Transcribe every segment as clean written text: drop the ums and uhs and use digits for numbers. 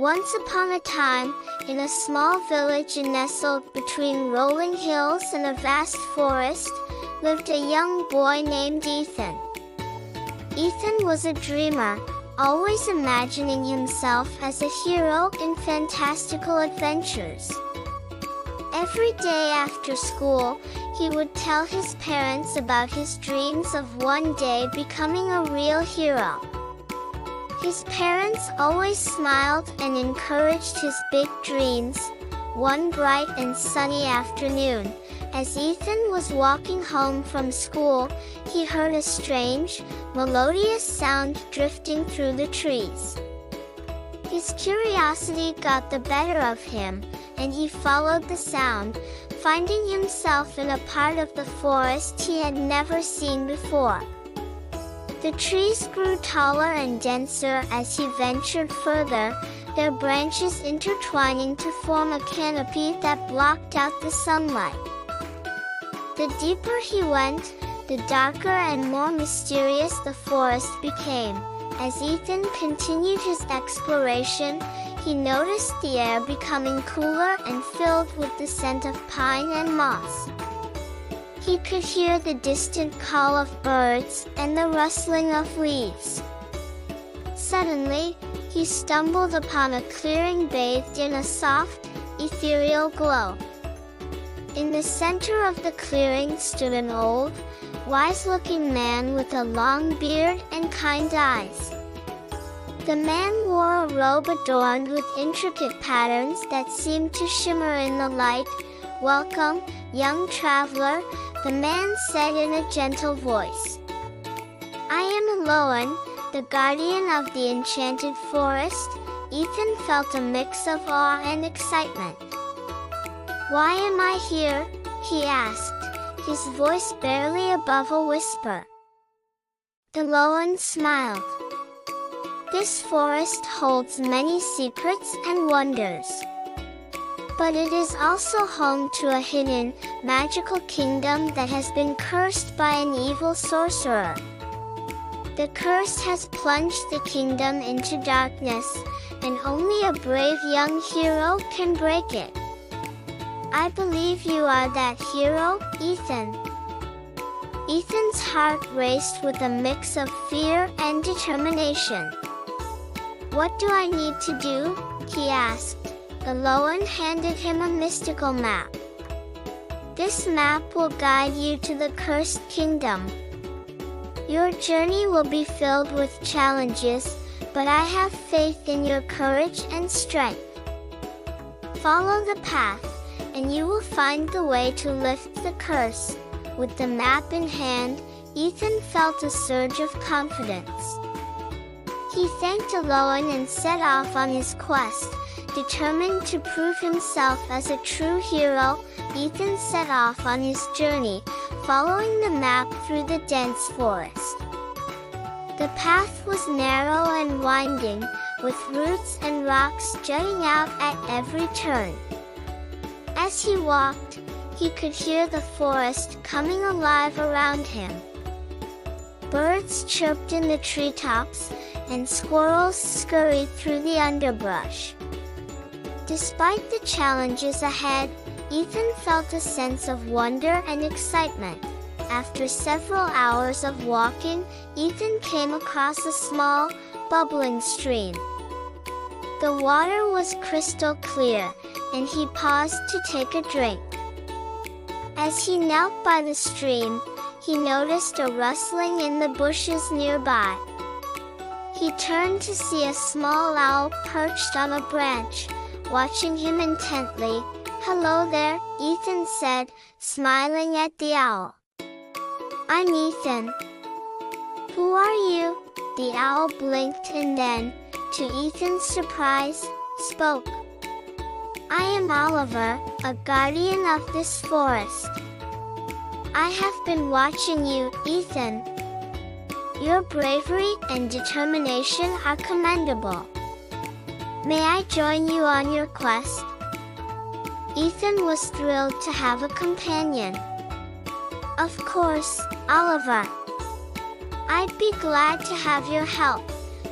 Once upon a time, in a small village nestled between rolling hills and a vast forest, lived a young boy named Ethan. Ethan was a dreamer, always imagining himself as a hero in fantastical adventures. Every day after school, he would tell his parents about his dreams of one day becoming a real hero. His parents always smiled and encouraged his big dreams. One bright and sunny afternoon, as Ethan was walking home from school, he heard a strange, melodious sound drifting through the trees. His curiosity got the better of him, and he followed the sound, finding himself in a part of the forest he had never seen before. The trees grew taller and denser as he ventured further, their branches intertwining to form a canopy that blocked out the sunlight. The deeper he went, the darker and more mysterious the forest became. As Ethan continued his exploration, he noticed the air becoming cooler and filled with the scent of pine and moss. He could hear the distant call of birds and the rustling of leaves. Suddenly, he stumbled upon a clearing bathed in a soft, ethereal glow. In the center of the clearing stood an old, wise-looking man with a long beard and kind eyes. The man wore a robe adorned with intricate patterns that seemed to shimmer in the light. "Welcome, young traveler," the man said in a gentle voice. "I am Loan, the guardian of the Enchanted Forest." Ethan felt a mix of awe and excitement. "Why am I here?" he asked, his voice barely above a whisper. The Loan smiled. "This forest holds many secrets and wonders. But it is also home to a hidden, magical kingdom that has been cursed by an evil sorcerer. The curse has plunged the kingdom into darkness, and only a brave young hero can break it. I believe you are that hero, Ethan." Ethan's heart raced with a mix of fear and determination. "What do I need to do?" he asked. The Loan handed him a mystical map. "This map will guide you to the cursed kingdom. Your journey will be filled with challenges, but I have faith in your courage and strength. Follow the path, and you will find the way to lift the curse." With the map in hand, Ethan felt a surge of confidence. He thanked Loan and set off on his quest. Determined to prove himself as a true hero, Ethan set off on his journey, following the map through the dense forest. The path was narrow and winding, with roots and rocks jutting out at every turn. As he walked, he could hear the forest coming alive around him. Birds chirped in the treetops, and squirrels scurried through the underbrush. Despite the challenges ahead, Ethan felt a sense of wonder and excitement. After several hours of walking, Ethan came across a small, bubbling stream. The water was crystal clear, and he paused to take a drink. As he knelt by the stream, he noticed a rustling in the bushes nearby. He turned to see a small owl perched on a branch, watching him intently. "Hello there," Ethan said, smiling at the owl. "I'm Ethan." "Who are you?" The owl blinked and then, to Ethan's surprise, spoke. "I am Oliver, a guardian of this forest. I have been watching you, Ethan. Your bravery and determination are commendable. May I join you on your quest?" Ethan was thrilled to have a companion. "Of course, Oliver. I'd be glad to have your help."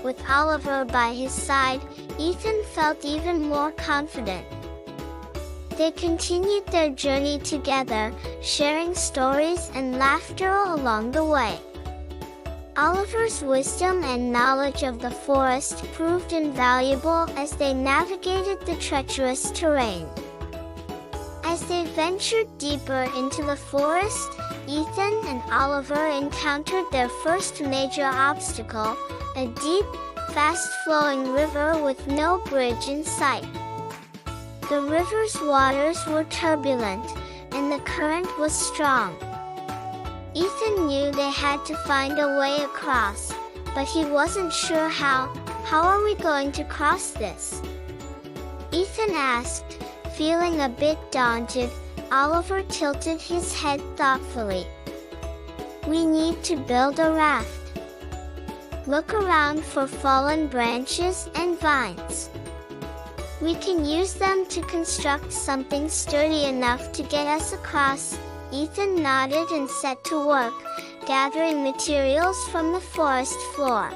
With Oliver by his side, Ethan felt even more confident. They continued their journey together, sharing stories and laughter along the way. Oliver's wisdom and knowledge of the forest proved invaluable as they navigated the treacherous terrain. As they ventured deeper into the forest, Ethan and Oliver encountered their first major obstacle, a deep, fast-flowing river with no bridge in sight. The river's waters were turbulent, and the current was strong. Ethan knew they had to find a way across, but he wasn't sure how. How are we going to cross this? Ethan asked, feeling a bit daunted. Oliver tilted his head thoughtfully. We need to build a raft. Look around for fallen branches and vines. We can use them to construct something sturdy enough to get us across. Ethan nodded and set to work, gathering materials from the forest floor.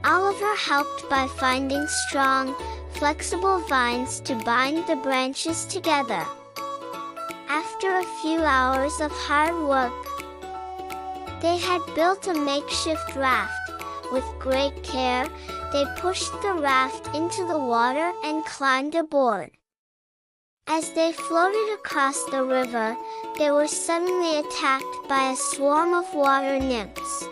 Oliver helped by finding strong, flexible vines to bind the branches together. After a few hours of hard work, they had built a makeshift raft. With great care, they pushed the raft into the water and climbed aboard. As they floated across the river, they were suddenly attacked by a swarm of water nymphs.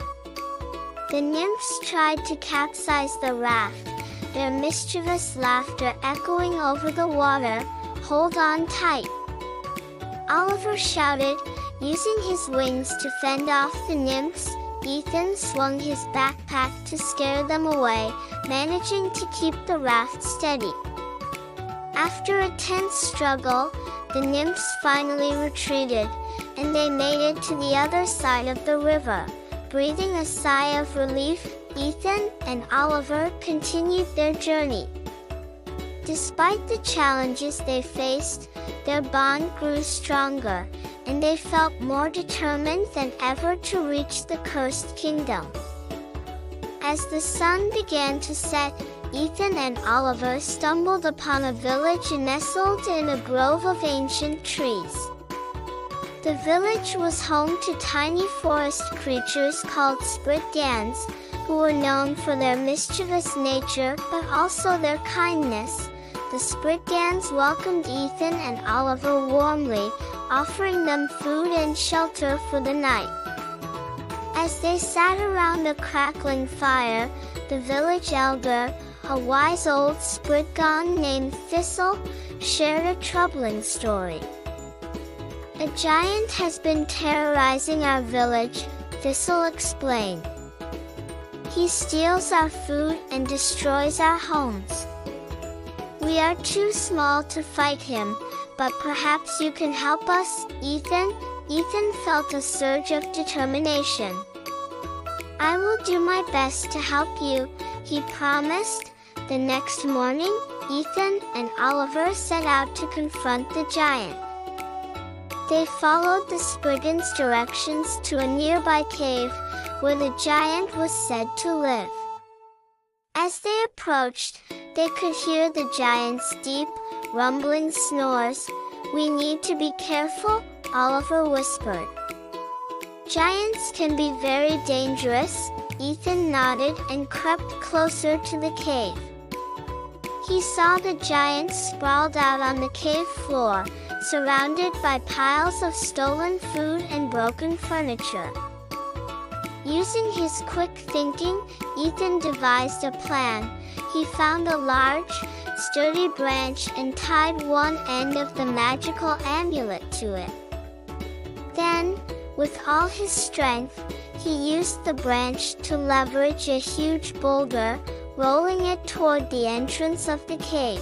The nymphs tried to capsize the raft, their mischievous laughter echoing over the water. Hold on tight! Oliver shouted, using his wings to fend off the nymphs. Ethan swung his backpack to scare them away, managing to keep the raft steady. After a tense struggle, the nymphs finally retreated, and they made it to the other side of the river. Breathing a sigh of relief, Ethan and Oliver continued their journey. Despite the challenges they faced, their bond grew stronger, and they felt more determined than ever to reach the cursed kingdom. As the sun began to set, Ethan and Oliver stumbled upon a village nestled in a grove of ancient trees. The village was home to tiny forest creatures called Spritgans, who were known for their mischievous nature but also their kindness. The Spritgans welcomed Ethan and Oliver warmly, offering them food and shelter for the night. As they sat around a crackling fire, the village elder, a wise old Spritgan named Thistle, shared a troubling story. A giant has been terrorizing our village, Thistle explained. He steals our food and destroys our homes. We are too small to fight him, but perhaps you can help us, Ethan. Ethan felt a surge of determination. I will do my best to help you, he promised. The next morning, Ethan and Oliver set out to confront the giant. They followed the Spriggan's directions to a nearby cave, where the giant was said to live. As they approached, they could hear the giant's deep, rumbling snores. We need to be careful, Oliver whispered. Giants can be very dangerous, Ethan nodded and crept closer to the cave. He saw the giant sprawled out on the cave floor, surrounded by piles of stolen food and broken furniture. Using his quick thinking, Ethan devised a plan. He found a large, sturdy branch and tied one end of the magical amulet to it. Then, with all his strength, he used the branch to leverage a huge boulder, rolling it toward the entrance of the cave.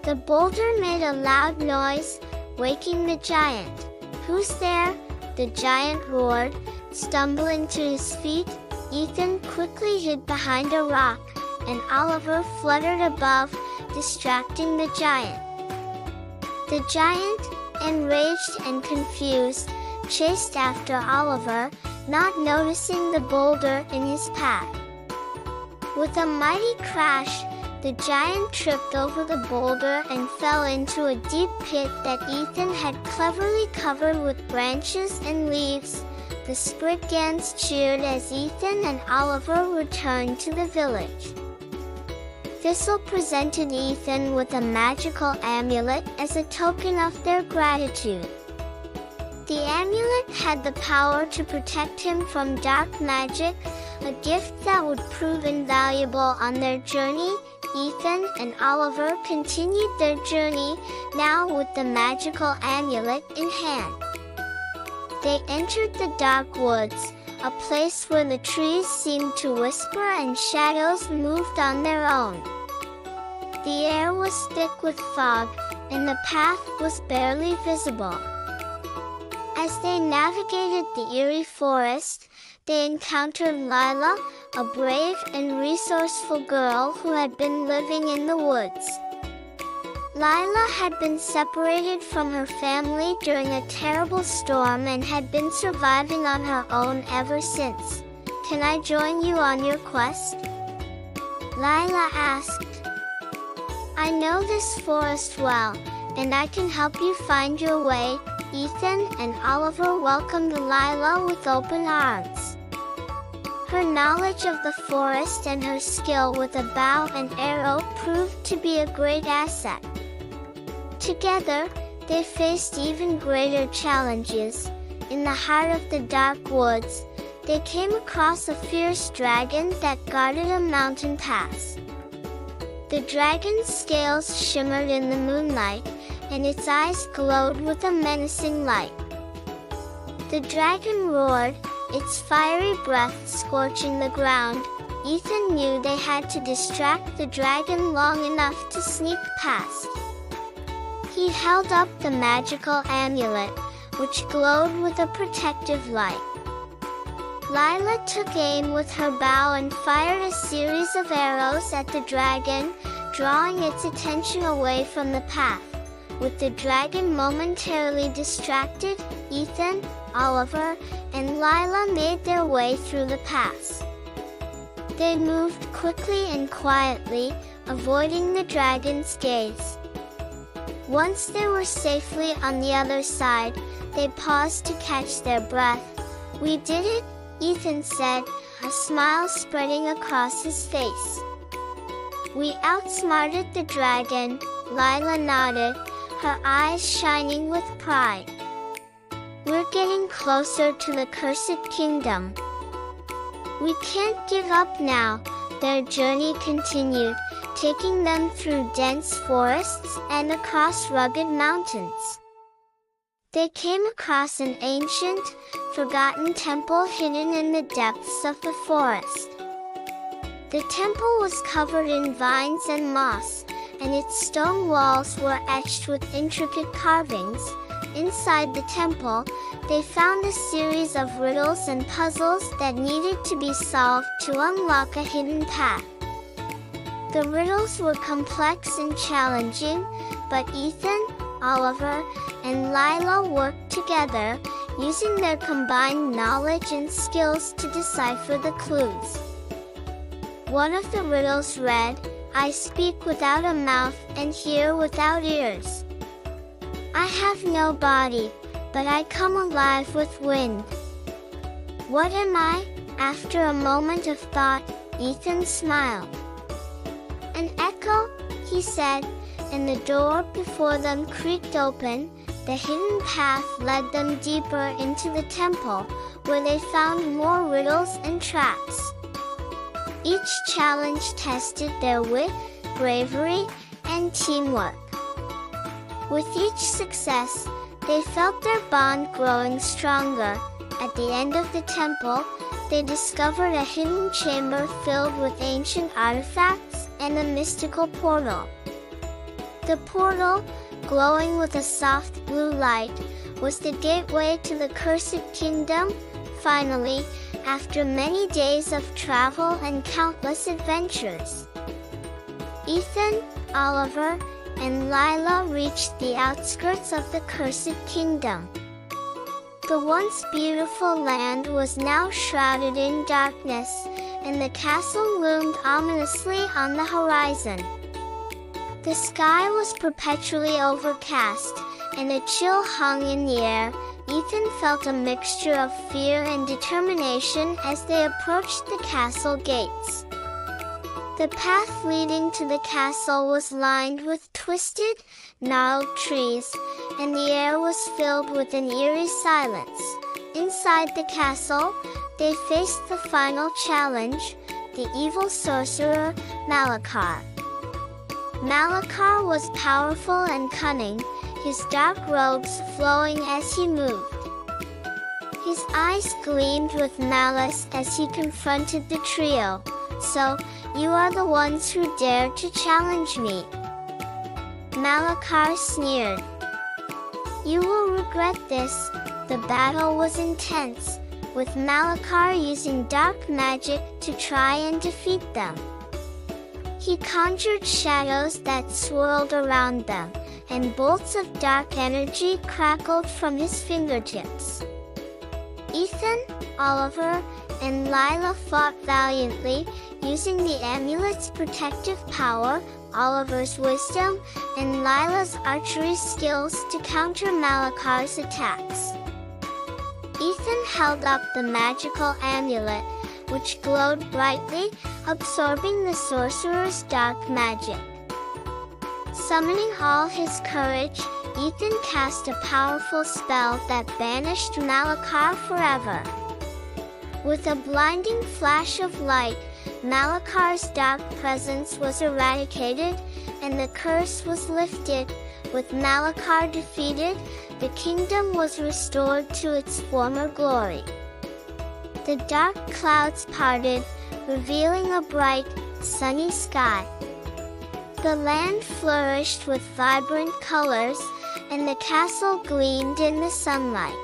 The boulder made a loud noise, waking the giant. Who's there? The giant roared. Stumbling to his feet, Ethan quickly hid behind a rock, and Oliver fluttered above, distracting the giant. The giant, enraged and confused, chased after Oliver, not noticing the boulder in his path. With a mighty crash, the giant tripped over the boulder and fell into a deep pit that Ethan had cleverly covered with branches and leaves. The Spriggans cheered as Ethan and Oliver returned to the village. Thistle presented Ethan with a magical amulet as a token of their gratitude. The amulet had the power to protect him from dark magic, a gift that would prove invaluable on their journey. Ethan and Oliver continued their journey, now with the magical amulet in hand. They entered the dark woods, a place where the trees seemed to whisper and shadows moved on their own. The air was thick with fog, and the path was barely visible. As they navigated the eerie forest, they encountered Lila, a brave and resourceful girl who had been living in the woods. Lila had been separated from her family during a terrible storm and had been surviving on her own ever since. "Can I join you on your quest?" Lila asked. "I know this forest well, and I can help you find your way." Ethan and Oliver welcomed Lila with open arms. Her knowledge of the forest and her skill with a bow and arrow proved to be a great asset. Together, they faced even greater challenges. In the heart of the dark woods, they came across a fierce dragon that guarded a mountain pass. The dragon's scales shimmered in the moonlight, and its eyes glowed with a menacing light. The dragon roared, its fiery breath scorching the ground. Ethan knew they had to distract the dragon long enough to sneak past. He held up the magical amulet, which glowed with a protective light. Lila took aim with her bow and fired a series of arrows at the dragon, drawing its attention away from the path. With the dragon momentarily distracted, Ethan, Oliver, and Lila made their way through the pass. They moved quickly and quietly, avoiding the dragon's gaze. Once they were safely on the other side, they paused to catch their breath. "We did it," Ethan said, a smile spreading across his face. "We outsmarted the dragon," Lila nodded, her eyes shining with pride. "We're getting closer to the cursed kingdom." "We can't give up now," their journey continued, taking them through dense forests and across rugged mountains. They came across an ancient, forgotten temple hidden in the depths of the forest. The temple was covered in vines and moss, and its stone walls were etched with intricate carvings. Inside the temple, they found a series of riddles and puzzles that needed to be solved to unlock a hidden path. The riddles were complex and challenging, but Ethan, Oliver, and Lila worked together, using their combined knowledge and skills to decipher the clues. One of the riddles read, "I speak without a mouth and hear without ears. I have no body, but I come alive with wind. What am I?" After a moment of thought, Ethan smiled. "An echo," he said, and the door before them creaked open. The hidden path led them deeper into the temple, where they found more riddles and traps. Each challenge tested their wit, bravery, and teamwork. With each success, they felt their bond growing stronger. At the end of the temple, they discovered a hidden chamber filled with ancient artifacts and a mystical portal. The portal, glowing with a soft blue light, was the gateway to the cursed kingdom. Finally, after many days of travel and countless adventures, Ethan, Oliver, and Lila reached the outskirts of the cursed kingdom. The once beautiful land was now shrouded in darkness, and the castle loomed ominously on the horizon. The sky was perpetually overcast, and a chill hung in the air. Ethan felt a mixture of fear and determination as they approached the castle gates. The path leading to the castle was lined with twisted, gnarled trees, and the air was filled with an eerie silence. Inside the castle, they faced the final challenge, the evil sorcerer, Malakar. Malakar was powerful and cunning, his dark robes flowing as he moved. His eyes gleamed with malice as he confronted the trio. "So, you are the ones who dared to challenge me?" Malakar sneered. "You will regret this." The battle was intense, with Malakar using dark magic to try and defeat them. He conjured shadows that swirled around them, and bolts of dark energy crackled from his fingertips. Ethan, Oliver, and Lila fought valiantly, using the amulet's protective power, Oliver's wisdom, and Lila's archery skills to counter Malakar's attacks. Ethan held up the magical amulet, which glowed brightly, absorbing the sorcerer's dark magic. Summoning all his courage, Ethan cast a powerful spell that banished Malakar forever. With a blinding flash of light, Malakar's dark presence was eradicated, and the curse was lifted. With Malakar defeated, the kingdom was restored to its former glory. The dark clouds parted, revealing a bright, sunny sky. The land flourished with vibrant colors, and the castle gleamed in the sunlight.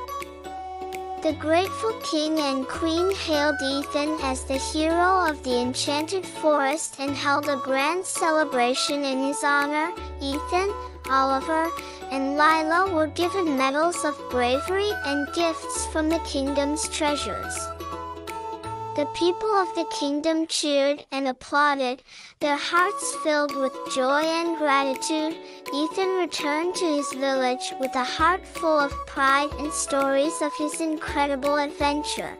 The grateful king and queen hailed Ethan as the hero of the Enchanted Forest and held a grand celebration in his honor. Ethan, Oliver, and Lila were given medals of bravery and gifts from the kingdom's treasures. The people of the kingdom cheered and applauded, their hearts filled with joy and gratitude. Ethan returned to his village with a heart full of pride and stories of his incredible adventure.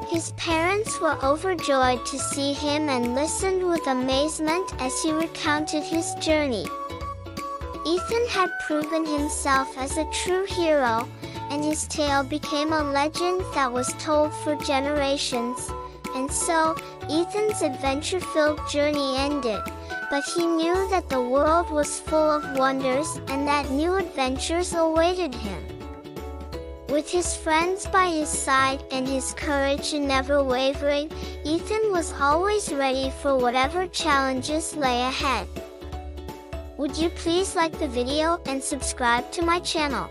His parents were overjoyed to see him and listened with amazement as he recounted his journey. Ethan had proven himself as a true hero, and his tale became a legend that was told for generations. And so, Ethan's adventure-filled journey ended, but he knew that the world was full of wonders and that new adventures awaited him. With his friends by his side and his courage never wavering, Ethan was always ready for whatever challenges lay ahead. Would you please like the video and subscribe to my channel?